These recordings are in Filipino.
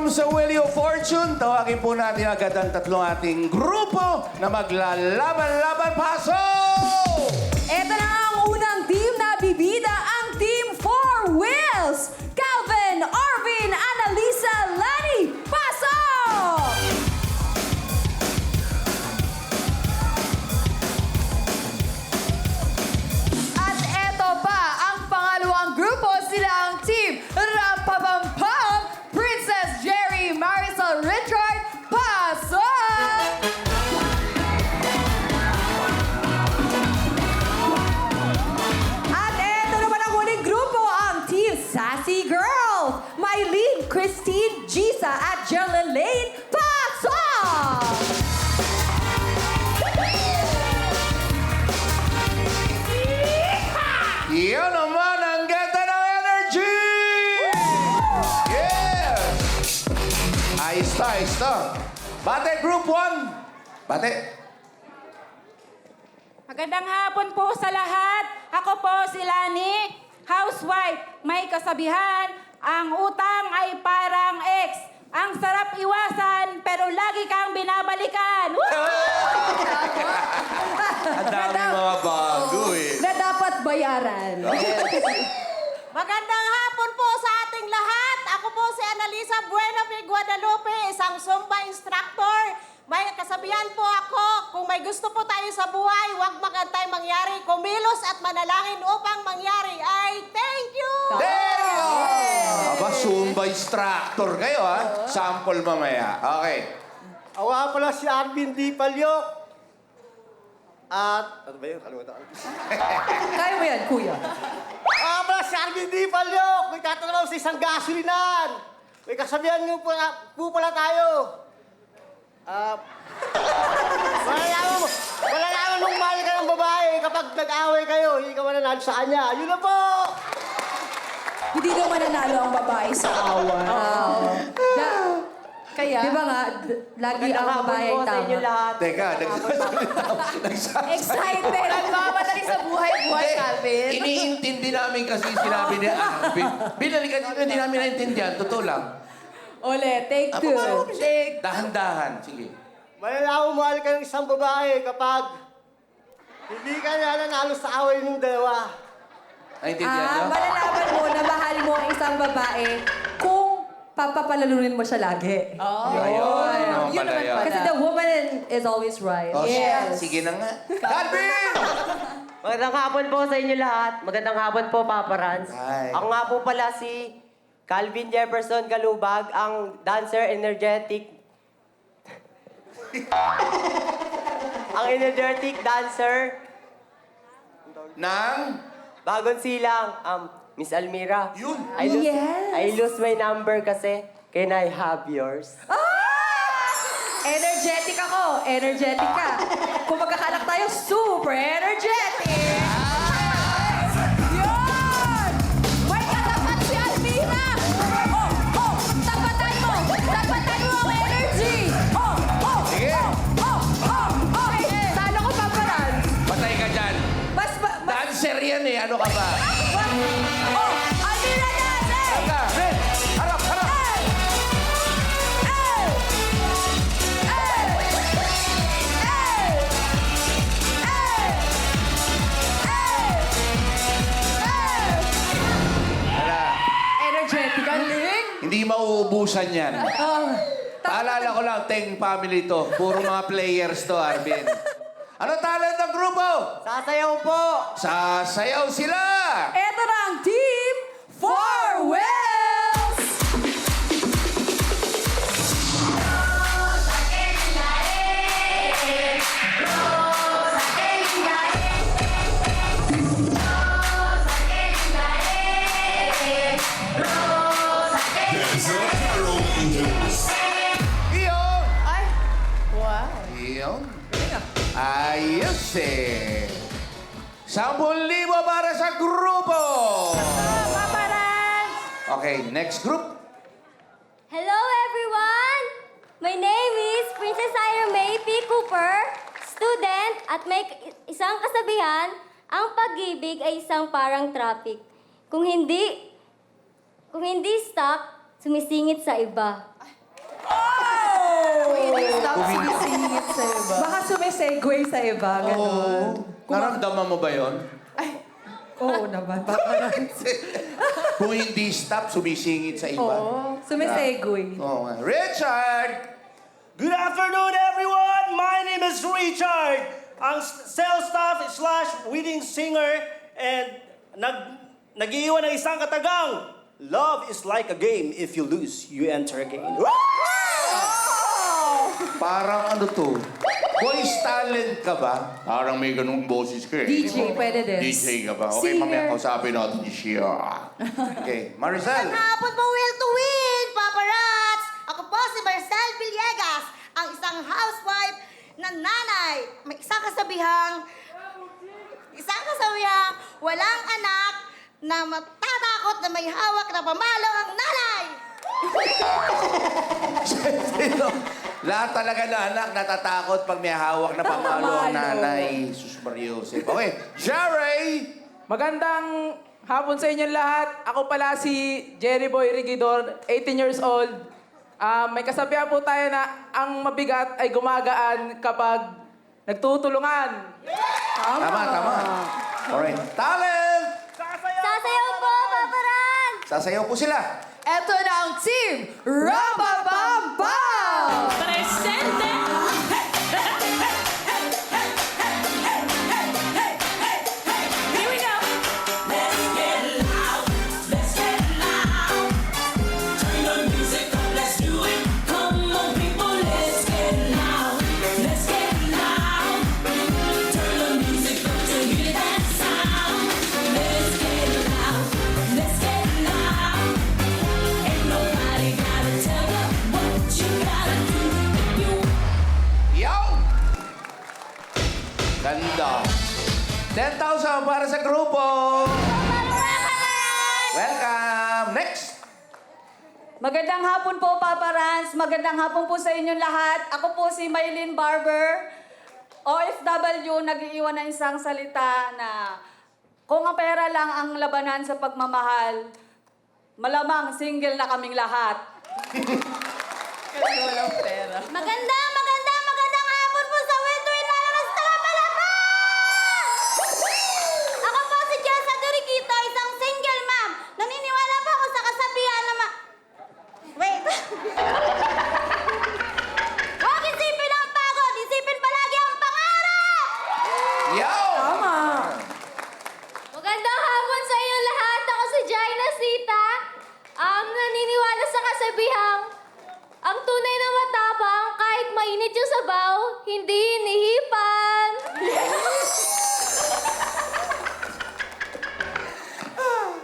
From sa Wheel of Fortune, tawagin po natin agad ang tatlong ating grupo na maglalaban-laban. Pasok! Ito na ang unang team na bibida, ang Team Four Wheels! Calvin, Arvin, Annalisa, Lenny, pasok! At eto pa, ang pangalawang grupo, sila ang Team Rampapampam, Princess Jerry, Marisol Richard, pasok! At eto naman ang huling grupo, ang Team Sassy Girls! Mylene, Christine, Gisa at Jerlyn Lane, pasok! Yan naman ang ganda ng energy! Yeah! Ayos to, ayos to. Bate, Group 1. Bate. Magandang hapon po sa lahat. Ako po si Lani, housewife. May kasabihan, ang utang ay parang ex. Ang sarap iwasan, pero lagi kang binabalikan. Woo! Ang dami mga bago eh. Na dapat bayaran. Magandang hapon po sa ating lahat. Ako po si Annalisa Buenafe Guadalupe, isang Zumba instructor. May kasabihan po ako, kung may gusto po tayo sa buhay, huwag magantay mangyari. Kumilos at manalangin upang mangyari ay thank you! There! Aba, Zumba instructor kayo ha. Sample mamaya. Okay. Ako nga pala si Arvin D. Palyok. At, ano ba yun? Kalimutan ko. Kaya mo yan, kuya. Ako nga pala si Arvin D. Palyok. May tatanong sa isang gasolinan. May kasabihan nyo po pala tayo. Wala naman nung mahal ka ng babae kapag nag-away kayo, hindi ka mananalo sa kanya. Yun na po! Hindi daw mananalo ang babae sa away. Kaya? Di ba nga, lagi ang babae ay tama. Teka, Excited! Nagmamadali sa buhay-buhay, Calvin. Iniintindi namin kasi sinabi ni Arvin. Binalikan nyo, hindi namin naintindihan. Totoo lang. Ole, take two. Take. Dahan-dahan. Sige. Malalaman mahal ka ng isang babae kapag hindi ka nananalo sa away ng dalawa. Naintindihan nyo? Malalaman mo na mahal mo ang isang babae kung papapalalunin mo siya lagi. Ayun. Ano Yun pala naman yun? pala. Kasi the woman is always right. Oh, Yes. Sige na nga. Arvin! Magandang hapon po sa inyo lahat. Magandang hapon po, Papa Rans. Hi. Ako nga po pala si Calvin Jefferson Galubag, ang dancer energetic. Ang energetic dancer. Nang? Bagong silang, Miss Almira. Yun. Yes. I lose my number kasi. Can I have yours? Energetic ako. Energetic ka. Kung magkakanak tayo, super energetic. Yun! May katapat si Almira! Tapatan mo! Tapatan mo ang energy! Sige. Talo ko, Papa Rans. Patay ka dyan. Dancer yan eh. Ano ka ba? Almira natin! Teka, Red! Harap, harap! Wala. Energetic. Galing. Hindi mauubusan yan. Paalala ko lang, Teng family to. Puro mga players to, Arvin. Ano talent ng grupo? Sasayaw po! Sasayaw sila! Ito na ang Team Four Wheels! Iyon! Ay! Wow! Iyon. Ayos eh. 10,000 para sa grupo! Papa Rans! Okay, next group. Hello everyone! My name is Princess Ira May P. Cooper, student at may isang kasabihan, ang pag-ibig ay isang parang traffic. Kung hindi stuck, sumisingit sa iba. Sumisingit sa iba. Baka sumisegue sa iba. Ganun. Naramdaman mo ba yon? Oo naman. Kung hindi stop, sumisingit sa iba. Oo. Sumisegue. Oo nga. Richard! Good afternoon, everyone! My name is Richard. Ang sales staff / wedding singer and nag-iwan ng isang katagang. Love is like a game. If you lose, you enter again. Parang ano to? Voice talent ka ba? Parang may ganung boses ka eh. DJ, pwede din. DJ ka ba? Okay, mamaya kausapin natin siya. Okay, Maricel. Hapon po, Will to Win, Papa Rats! Ako po si Maricel Villegas, ang isang housewife na nanay. May isang kasabihang walang anak na matatakot na may hawak na pamalo ang nanay. Lahat talaga na anak natatakot pag may hawak na pamalo ang nanay. Sus Mariosep. Okay, Jerry! Magandang hapon sa inyong lahat. Ako pala si Jerry Boy Rigidor, 18 years old. May kasabihan po tayo na ang mabigat ay gumagaan kapag nagtutulungan. Tama. Alright. Talent! Sasayaw po, Papa Ran! Sasayaw po sila. Eto na ang team Rababambam! Presente! Here we go! Let's get loud. Let's get loud. Turn the music up. Let's do it. Come on, people. Let's get loud. Let's get loud. Turn the music up to hear that sound. Let's get loud. Let's get loud. Ain't nobody gotta tell you what you gotta do if you Yo! Ganda. 10,000 para sa grupo. Welcome. Next. Magandang hapon po, Papa Rans. Magandang hapon po sa inyong lahat. Ako po si Maylin Barber, OFW, nag-iiwan ng isang salita na kung ang pera lang ang labanan sa pagmamahal, malamang single na kaming lahat. Magandang hapon po sa Winter Inalamas Tagapalapan! Ako po si Jessa Doriquito, isang single mom. Naniniwala po ako sa kasabihan na Wait. Huwag isipin ang pagod, isipin palagi ang pangarap! Yo! Tama. Magandang hapon sa iyo lahat. Ako si Jaina Sita. Naniniwala sa kasabihang, ang tunay na matapang kahit mainit yung sabaw, hindi hinihipan.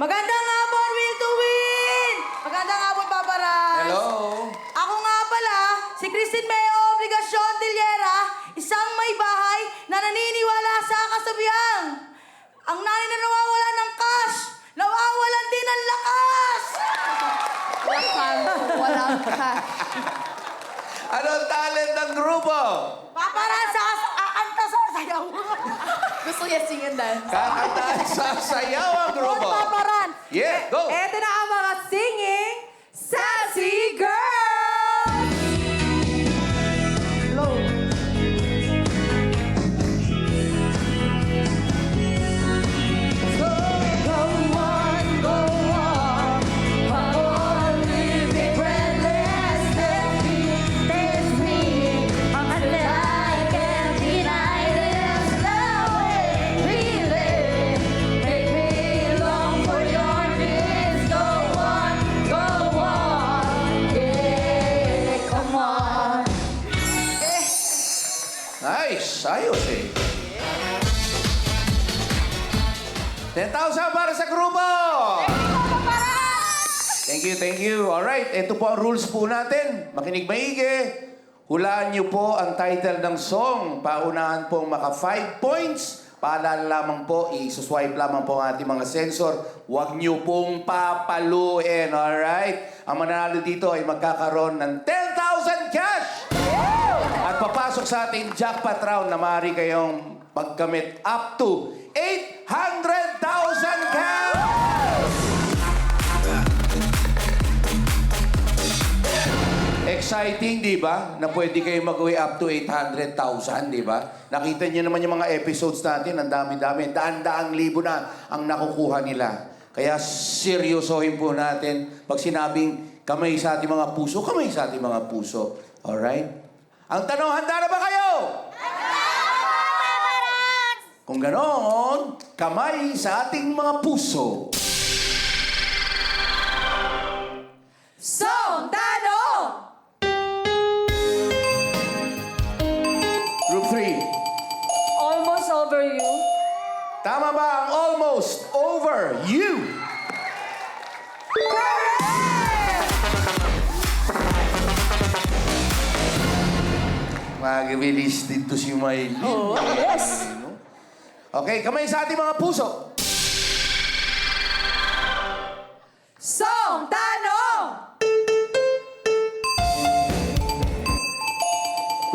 Magandang hapon, Will to Win! Magandang hapon, Papa Ran! Hello. Ako nga pala, si Christine Mayo Obligacion Tillera, isang may bahay na naniniwala sa kasabihang. Ang nanay na nawawala ng cash, nawawalan din ng lakas! Walang cash. Anong talent ng grupo? Papa Ran, anta sa sayaw. Gusto niya singin dance. Kakanta sa sayaw ang grupo. Papa Ran. Yeah, go! Eto na ang mga singing Sassy Girls! Hello. Nice. Ayos eh. 10,000 para sa grupo! Thank you. Alright, ito po ang rules po natin. Makinig maigi. Hulaan niyo po ang title ng song. Paunahan pong maka 5 points. Paalala lamang po, isuswipe lamang po ang ating mga sensor. Huwag niyo pong papaluin, alright? Ang mananalo dito ay magkakaroon ng 10,000 cash! At papasok sa ating jackpot round na maaari kayong pagkamit up to 800,000 cash! Exciting, di ba? Na pwede kayo mag-uwi up to 800,000, di ba? Nakita niyo naman yung mga episodes natin, ang dami-dami. Daan-daang libo na ang nakukuha nila. Kaya seryosohin po natin. Pag sinabing kamay sa ating mga puso, kamay sa ating mga puso. Alright? Ang tanong, handa na ba kayo? Kung ganoon, kamay sa ating mga puso. Song Tanong! Group 3. Almost over you. Tama ba ang almost over you? Magbilis dito si Maylin. Oh, yes. Okay, kamay sa ating mga puso. Song Tanong!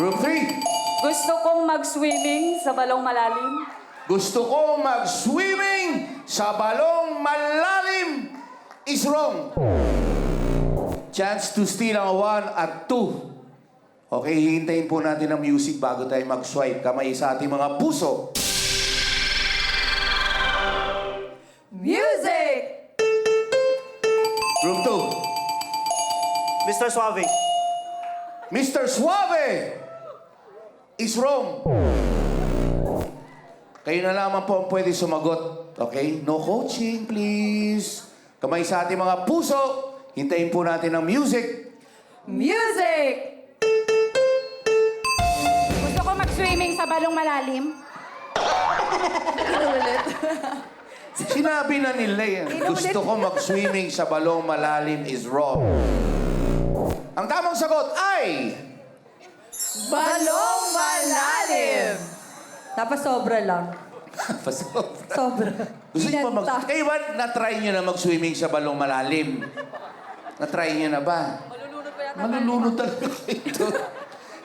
Group 3. Gusto kong mag-swimming sa balong malalim. Gusto ko mag-swimming sa balong malalim is wrong. Chance to steal ang 1 at 2. Okay, hihintayin po natin ang music bago tayo mag-swipe. Kamay sa ating mga puso. Music! Group 2. Mr. Suave. Mr. Suave is wrong. Kayo na lamang po ang pwede sumagot. Okay? No coaching, please. Kamay sa ating mga puso. Hintayin po natin ang music. Music! Gusto ko mag-swimming sa balong malalim. Sinabi na nila yan. Gusto ko mag-swimming sa balong malalim is wrong. Ang tamang sagot ay... Balong malalim! Tapos sobra lang. Pasobra. Sobra. Gusto niyo pa Inanta. Kayo ba na-try niyo na mag-swimming sa balong malalim? Na-try niyo na ba? Malulunod talaga ito.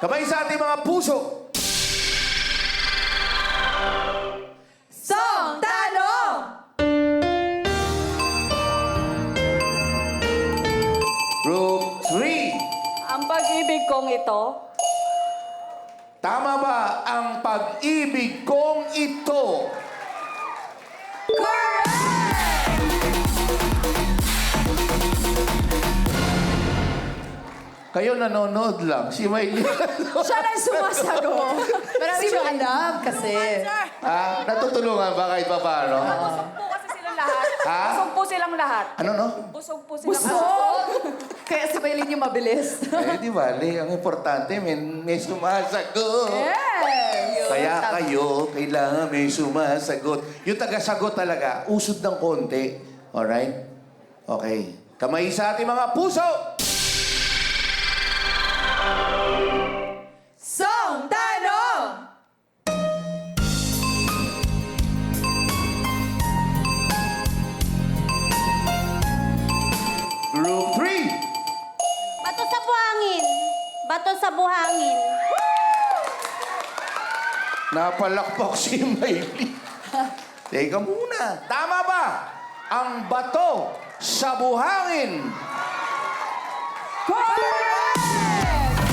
Kamay sa ating mga puso. Song Tanong! Group 3. Ang pag-ibig kong ito, Tama ba ang pag-ibig kong ito? Kayo nanonood lang. Si Maylin. siya na sumasagot. Marami siyang alam kasi. Natutulungan ba kahit pa paano? Po kasi silang lahat. Ha? Busog po silang lahat. Ano no? Busog po silang Busog! Kaya si Maylin yung mabilis. Di bali. Ang importante, may sumasagot. Kaya kayo, kailangan may sumasagot. Yung tagasagot talaga, usod ng konti. Alright? Okay. Kamay sa ating mga puso! Song Tanong! Group 3. Bato sa buhangin. Bato sa buhangin. Napalakpak si Maylin. Teka muna. Tama ba ang bato sa buhangin? Correct!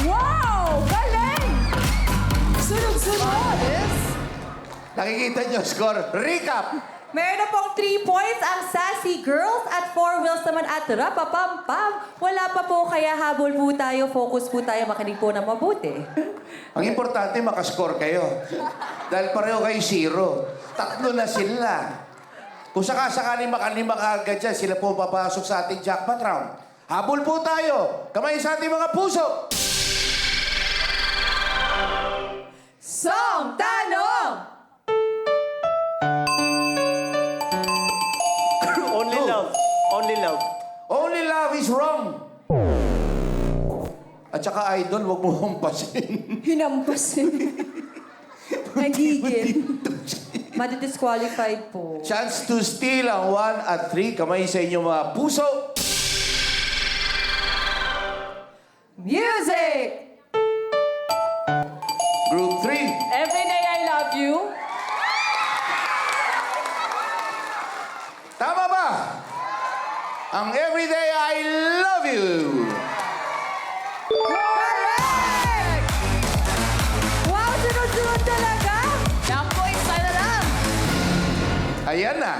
Wow! Galing! Sunod-sunod! Nakikita niyo score. Recap. Meron na pong 3 points ang Sassy Girls at 4 wheels naman at Rapapam-pam. Wala pa po, kaya habol po tayo, focus po tayo, makinig po na mabuti. Ang importante, makascore kayo. Dahil pareho kayo 0. 3 na sila. Kung sakasakaling makalima ka agad dyan, sila po papasok sa ating jackpot round. Habol po tayo. Kamay sa ating mga puso. Song Tanong! Only love. Only love. Only love is wrong. At saka idol, wag mo hampasin. Hinampasin. Nagigil. Madi-disqualified po. Chance to steal ang 1 at 3. Kamay sa inyong mga puso. Music! Group 3. Every day I love you. Tama ba? Ang everyday I love you. Ayan na.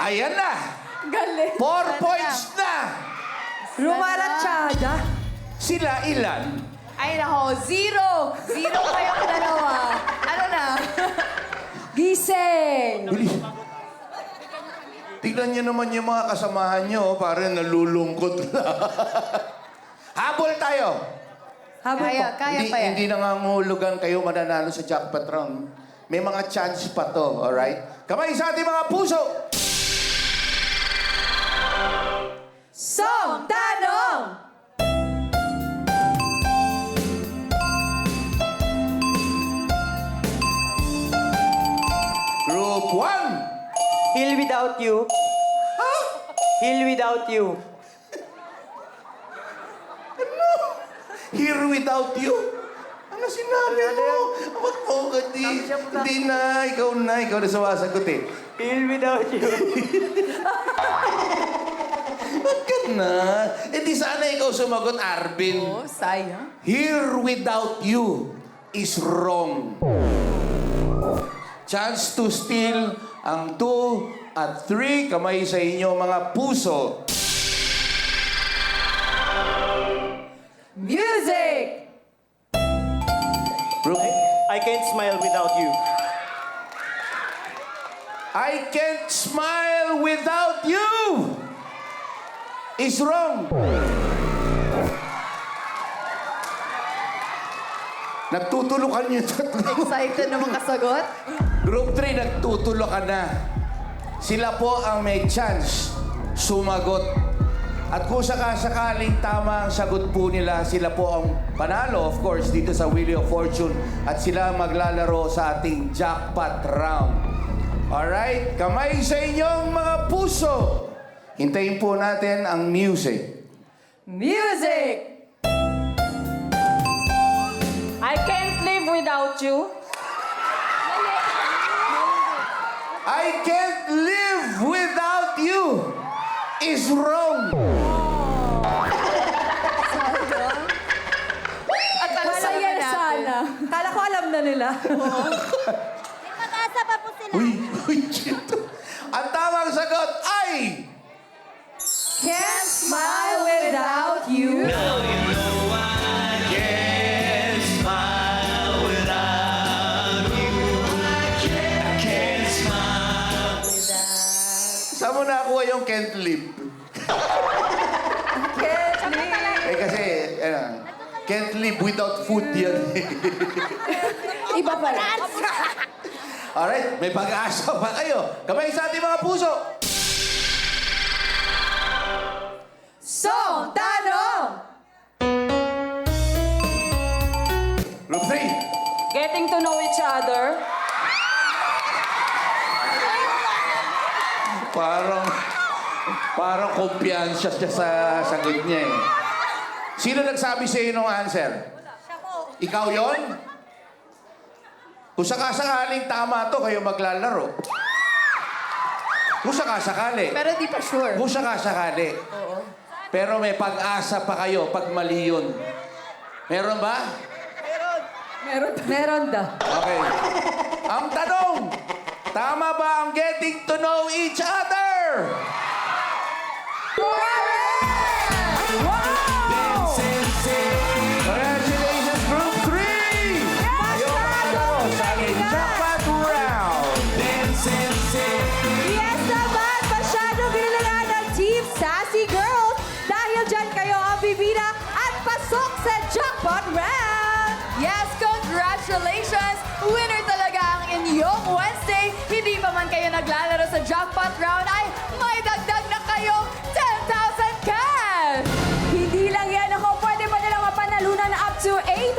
Ayan na. Galing. 4 points na. Rumaratsyada. Sila ilan? Ay, nako. 0. 0 kayong dalawa. Ano na? Gising. Bilis. Tignan niyo naman yung mga kasamahan niyo, parang nalulungkot lang. Habol tayo. Kaya hindi, pa yan. hindi nangangahulugan kayo mananalo sa jackpot round. May mga chance pa to, alright? Kamay sa ating mga puso. Song Tanong! Group 1. Heal without you. Heal without you. Here without you. Ano sinabi mo? Wag mo, hindi na. Ikaw na sumasagot eh. Heal without you. Wag ka na. Eh di sana ikaw sumagot, Arvin. Oh, sayang. Here without you is wrong. Chance to steal ang 2 at 3. Kamay sa inyo mga puso. Music! Group, I can't smile without you. I can't smile without you is wrong. Nagtutulukan yung tatlo. Excited na makasagot? Group 3, nagtutulukan na. Sila po ang may chance sumagot. At kung sakasakaling tama ang sagot po nila, sila po ang panalo, of course, dito sa Wheel of Fortune. At sila ang maglalaro sa ating jackpot round. Alright? Kamay sa inyong mga puso. Hintayin po natin ang music. Music! I can't live without you. I can't live without you is wrong. Wala yan sana. Kala ko alam na nila. Mag-asa pa po sila. Uy, chito. Ang tamang sagot ay... Can't smile without you. Saan mo nakuha yung can't live? Can't live. Eh kasi, can't live without food yan. Iba pala. Alright, may pag-asa pa kayo. Kamay sa ating mga puso. Song Tanong! Group 3. Getting to know each other. Parang kumpiyansya siya sa sagot niya eh. Sino nagsabi sa iyo ng answer? Ikaw yon? Kung sakasakaling tama to, kayo maglalaro. Kung sakasakali. Pero di pa sure. Kung sakasakali. Pero may pag-asa pa kayo pag mali yun. Meron ba? Meron daw. Okay. Ang tanong, tama ba ang getting to know each other? Congratulations, Group 3! Kayo manalo sa ating jackpot round. Yes naman! Masyadong ginilangan ng Team Sassy Girls dahil dyan kayo ang bibida at pasok sa jackpot round! Yes, congratulations! Winner talaga ang inyong Wednesday. Hindi pa man kayo naglalaro sa jackpot round ay may dagdag na kayong 10,000 cash! Hindi lang yan ako, pwede pa nilang mapanalunan na up to 800